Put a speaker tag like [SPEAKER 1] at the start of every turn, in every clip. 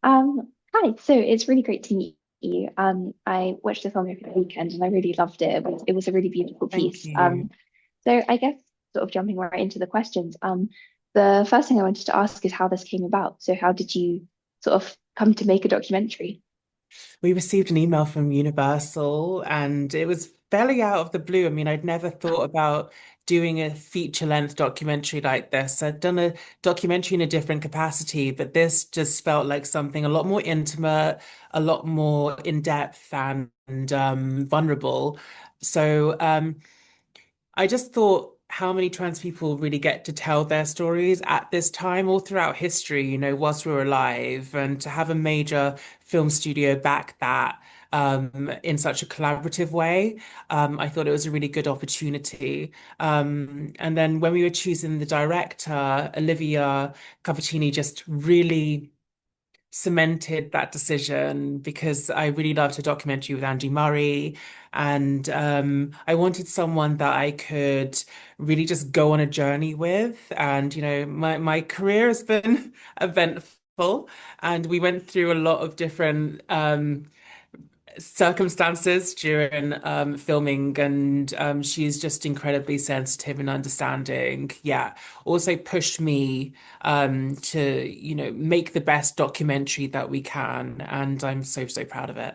[SPEAKER 1] Hi, so it's really great to meet you. I watched the film over the weekend and I really loved it. It was a really beautiful
[SPEAKER 2] Thank
[SPEAKER 1] piece.
[SPEAKER 2] you.
[SPEAKER 1] So I guess sort of jumping right into the questions, the first thing I wanted to ask is how this came about. So how did you sort of come to make a documentary?
[SPEAKER 2] We received an email from Universal and it was fairly out of the blue. I mean, I'd never thought about doing a feature-length documentary like this. I'd done a documentary in a different capacity, but this just felt like something a lot more intimate, a lot more in-depth and vulnerable. So I just thought how many trans people really get to tell their stories at this time, all throughout history, whilst we're alive, and to have a major film studio back that in such a collaborative way, I thought it was a really good opportunity. And then when we were choosing the director, Olivia Cappuccini just really cemented that decision because I really loved her documentary with Andy Murray. And I wanted someone that I could really just go on a journey with. And, my career has been eventful, and we went through a lot of different circumstances during filming, and she's just incredibly sensitive and understanding. Yeah, also pushed me to make the best documentary that we can, and I'm so so proud of it.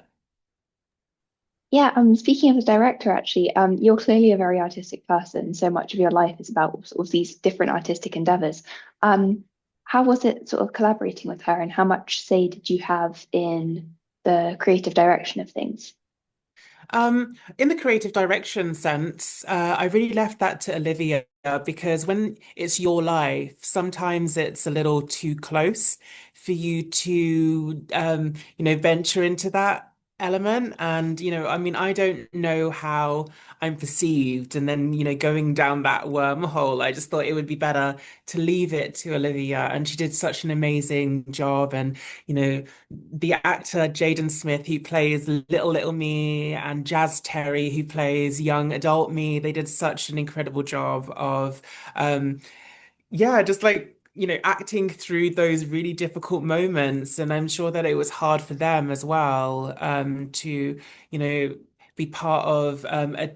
[SPEAKER 1] Yeah, speaking of the director, actually, you're clearly a very artistic person. So much of your life is about sort of these different artistic endeavors. How was it sort of collaborating with her, and how much say did you have in the creative direction of things?
[SPEAKER 2] In the creative direction sense, I really left that to Olivia because when it's your life, sometimes it's a little too close for you to, venture into that element. And, I mean, I don't know how I'm perceived. And then, going down that wormhole, I just thought it would be better to leave it to Olivia. And she did such an amazing job. And, you know, the actor Jaden Smith, who plays Little Me, and Jazz Terry, who plays young adult me, they did such an incredible job of, yeah, just like, acting through those really difficult moments. And I'm sure that it was hard for them as well, to, you know, be part of a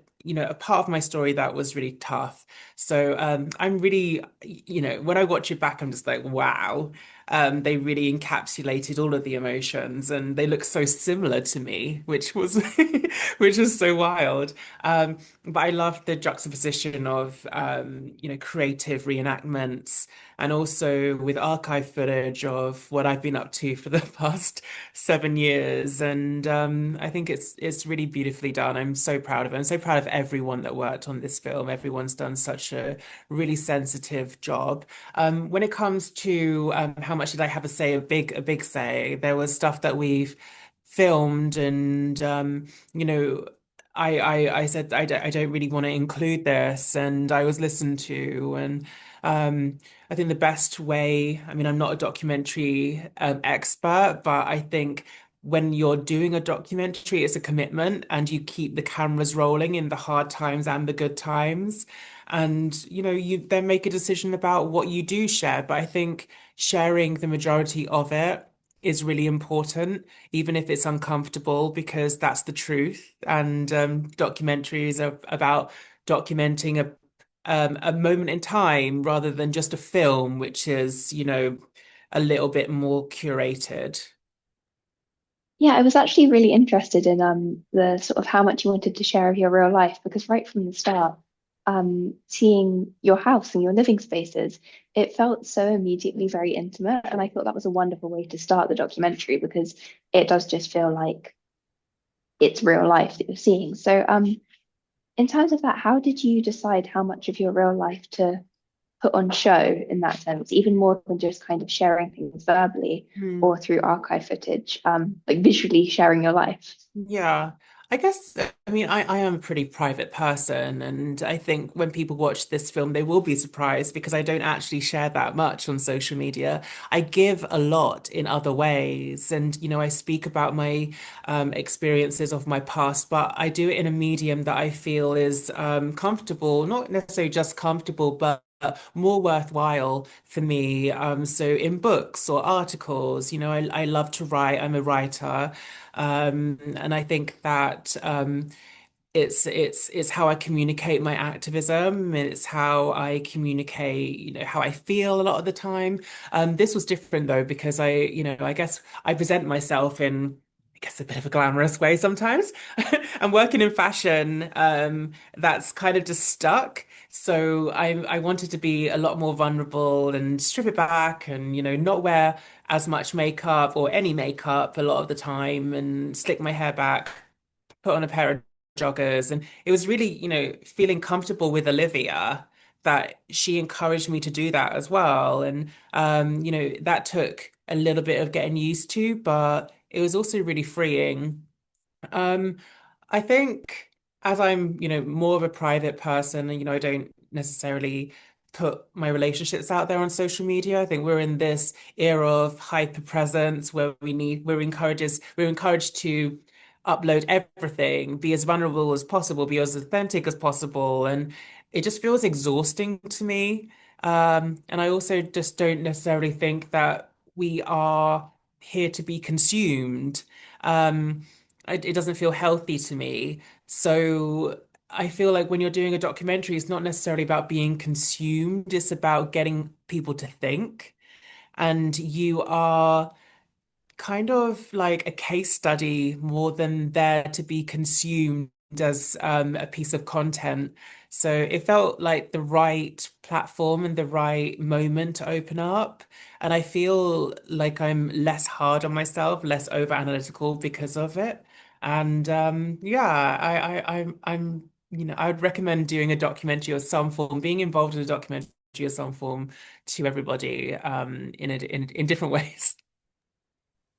[SPEAKER 2] part of my story that was really tough. So I'm really, when I watch it back, I'm just like, wow. They really encapsulated all of the emotions, and they look so similar to me, which was which was so wild. But I loved the juxtaposition of creative reenactments, and also with archive footage of what I've been up to for the past 7 years. And I think it's really beautifully done. I'm so proud of it. I'm so proud of everyone that worked on this film. Everyone's done such a really sensitive job. When it comes to how much did I have a say, a big say, there was stuff that we've filmed, and you know. I said I don't really want to include this, and I was listened to. And I think the best way, I mean, I'm not a documentary expert, but I think when you're doing a documentary, it's a commitment, and you keep the cameras rolling in the hard times and the good times. And you then make a decision about what you do share. But I think sharing the majority of it is really important, even if it's uncomfortable, because that's the truth. And documentaries are about documenting a moment in time rather than just a film, which is, a little bit more curated.
[SPEAKER 1] Yeah, I was actually really interested in the sort of how much you wanted to share of your real life because right from the start, seeing your house and your living spaces, it felt so immediately very intimate, and I thought that was a wonderful way to start the documentary because it does just feel like it's real life that you're seeing. So, in terms of that, how did you decide how much of your real life to put on show in that sense, even more than just kind of sharing things verbally
[SPEAKER 2] Hmm.
[SPEAKER 1] or through archive footage, like visually sharing your life?
[SPEAKER 2] Yeah, I guess, I mean, I am a pretty private person, and I think when people watch this film, they will be surprised because I don't actually share that much on social media. I give a lot in other ways, and, I speak about my experiences of my past, but I do it in a medium that I feel is comfortable, not necessarily just comfortable, but more worthwhile for me. So in books or articles, I love to write. I'm a writer. And I think that it's how I communicate my activism. It's how I communicate, how I feel a lot of the time. This was different though because I guess I present myself in, I guess, a bit of a glamorous way sometimes. I'm working in fashion. That's kind of just stuck. So I wanted to be a lot more vulnerable and strip it back and not wear as much makeup or any makeup a lot of the time and slick my hair back, put on a pair of joggers. And it was really, feeling comfortable with Olivia that she encouraged me to do that as well. And, that took a little bit of getting used to, but it was also really freeing. Um, I think as I'm, more of a private person and, I don't necessarily put my relationships out there on social media. I think we're in this era of hyper presence where we're encouraged to upload everything, be as vulnerable as possible, be as authentic as possible. And it just feels exhausting to me. And I also just don't necessarily think that we are here to be consumed. Um, it doesn't feel healthy to me. So I feel like when you're doing a documentary, it's not necessarily about being consumed, it's about getting people to think. And you are kind of like a case study more than there to be consumed as a piece of content. So it felt like the right platform and the right moment to open up. And I feel like I'm less hard on myself, less over analytical because of it. And yeah, I would recommend doing a documentary or some form, being involved in a documentary or some form to everybody in different ways.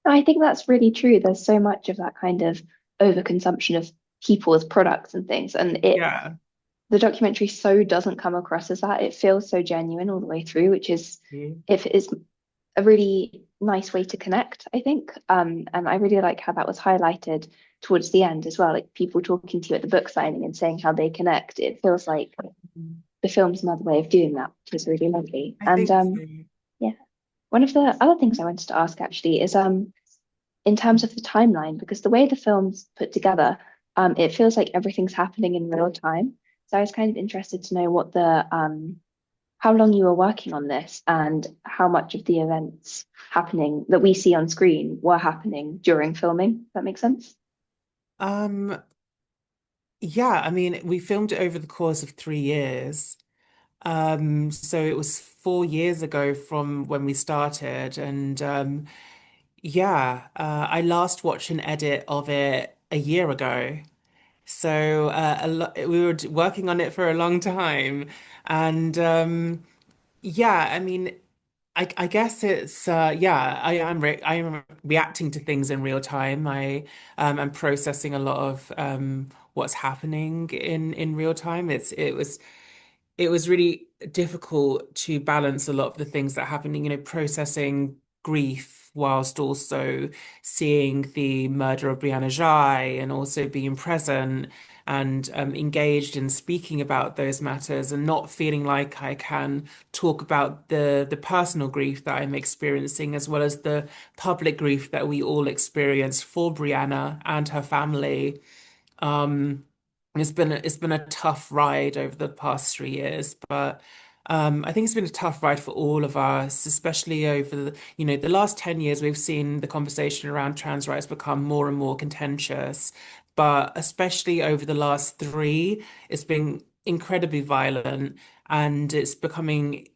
[SPEAKER 1] I think that's really true. There's so much of that kind of overconsumption of people as products and things, and
[SPEAKER 2] Yeah.
[SPEAKER 1] the documentary so doesn't come across as that. It feels so genuine all the way through, which is
[SPEAKER 2] Yeah.
[SPEAKER 1] if it is a really nice way to connect, I think. And I really like how that was highlighted towards the end as well, like people talking to you at the book signing and saying how they connect. It feels like the film's another way of doing that, which is really lovely.
[SPEAKER 2] I
[SPEAKER 1] And
[SPEAKER 2] think so.
[SPEAKER 1] yeah, one of the other things I wanted to ask actually is in terms of the timeline, because the way the film's put together, it feels like everything's happening in real time. So I was kind of interested to know what the how long you were working on this and how much of the events happening that we see on screen were happening during filming. Does that make sense?
[SPEAKER 2] Um, yeah, I mean, we filmed it over the course of 3 years. So it was 4 years ago from when we started, and yeah, I last watched an edit of it a year ago. So we were working on it for a long time, and yeah, I mean, I guess it's yeah, I am reacting to things in real time. I'm processing a lot of what's happening in real time. It was really difficult to balance a lot of the things that are happening, processing grief whilst also seeing the murder of Brianna Ghey and also being present and engaged in speaking about those matters and not feeling like I can talk about the personal grief that I'm experiencing as well as the public grief that we all experience for Brianna and her family. Um, it's been a tough ride over the past 3 years, but I think it's been a tough ride for all of us, especially over the last 10 years. We've seen the conversation around trans rights become more and more contentious, but especially over the last three, it's been incredibly violent and it's becoming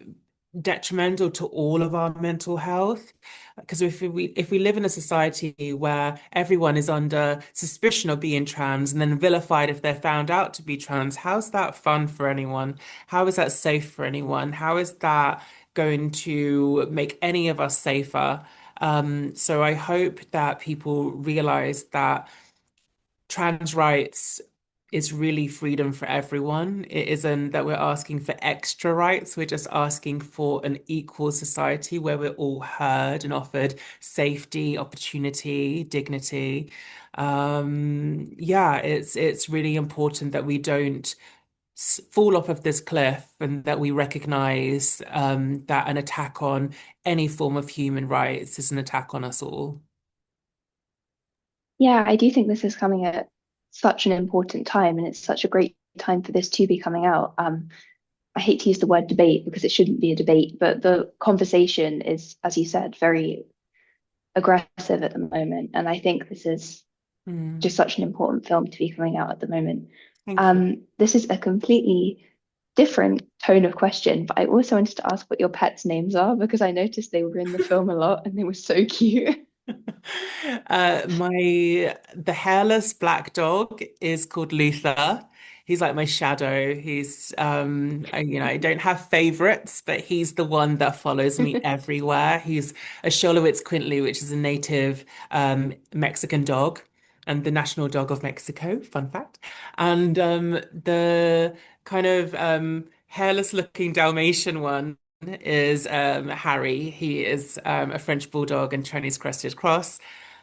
[SPEAKER 2] detrimental to all of our mental health. Because if we live in a society where everyone is under suspicion of being trans and then vilified if they're found out to be trans, how's that fun for anyone? How is that safe for anyone? How is that going to make any of us safer? So I hope that people realize that trans rights is really freedom for everyone. It isn't that we're asking for extra rights. We're just asking for an equal society where we're all heard and offered safety, opportunity, dignity. Yeah, it's really important that we don't fall off of this cliff and that we recognize that an attack on any form of human rights is an attack on us all.
[SPEAKER 1] Yeah, I do think this is coming at such an important time, and it's such a great time for this to be coming out. I hate to use the word debate because it shouldn't be a debate, but the conversation is, as you said, very aggressive at the moment. And I think this is
[SPEAKER 2] Mm,
[SPEAKER 1] just such an important film to be coming out at the moment.
[SPEAKER 2] thank you.
[SPEAKER 1] This is a completely different tone of question, but I also wanted to ask what your pets' names are because I noticed they were in the film a lot and they were so cute.
[SPEAKER 2] The hairless black dog is called Luther. He's like my shadow. I don't have favorites, but he's the one that follows me everywhere. He's a Xolowitz Quintly, which is a native Mexican dog and the national dog of Mexico, fun fact. And the kind of hairless looking Dalmatian one is Harry. He is a French bulldog and Chinese crested cross.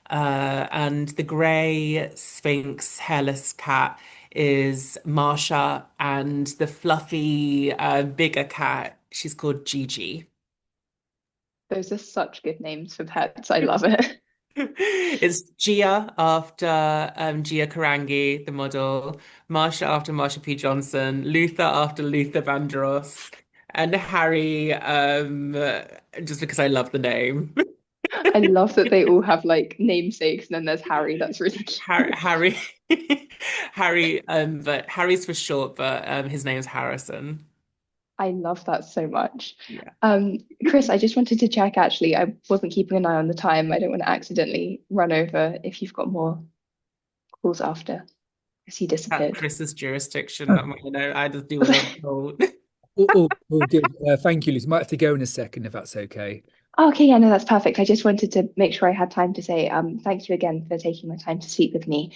[SPEAKER 2] And the grey Sphinx hairless cat is Marsha, and the fluffy, bigger cat, she's called Gigi.
[SPEAKER 1] Those are such good names for pets. I love it.
[SPEAKER 2] It's Gia after Gia Karangi, the model, Marsha after Marsha P. Johnson, Luther after Luther Vandross, and Harry just because I love the name.
[SPEAKER 1] I love that they all have like namesakes, and then there's Harry. That's really cute.
[SPEAKER 2] Harry, Harry, but Harry's for short, but his name's Harrison.
[SPEAKER 1] I love that so much.
[SPEAKER 2] Yeah.
[SPEAKER 1] Chris, I just wanted to check actually. I wasn't keeping an eye on the time. I don't want to accidentally run over if you've got more calls after, because he
[SPEAKER 2] That's
[SPEAKER 1] disappeared.
[SPEAKER 2] Chris's jurisdiction,
[SPEAKER 3] Oh,
[SPEAKER 2] not mine. I just do whatever I'm told.
[SPEAKER 3] all good. Thank you, Lucy. Might have to go in a second if that's okay.
[SPEAKER 1] Okay, yeah, no, that's perfect. I just wanted to make sure I had time to say thank you again for taking the time to speak with me.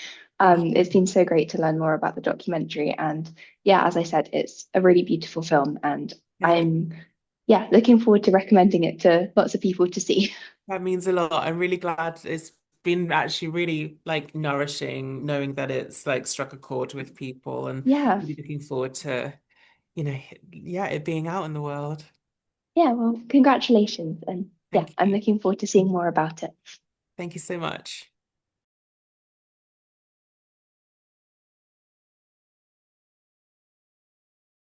[SPEAKER 2] Thank
[SPEAKER 1] It's
[SPEAKER 2] you.
[SPEAKER 1] been so great to learn more about the documentary. And yeah, as I said, it's a really beautiful film. And
[SPEAKER 2] Yeah,
[SPEAKER 1] I'm, yeah, looking forward to recommending it to lots of people to see.
[SPEAKER 2] that means a lot. I'm really glad it's been actually really like nourishing knowing that it's like struck a chord with people and
[SPEAKER 1] Yeah,
[SPEAKER 2] really looking forward to, yeah, it being out in the world.
[SPEAKER 1] yeah, well, congratulations. And yeah,
[SPEAKER 2] Thank
[SPEAKER 1] I'm
[SPEAKER 2] you.
[SPEAKER 1] looking forward to seeing more about it.
[SPEAKER 2] Thank you so much.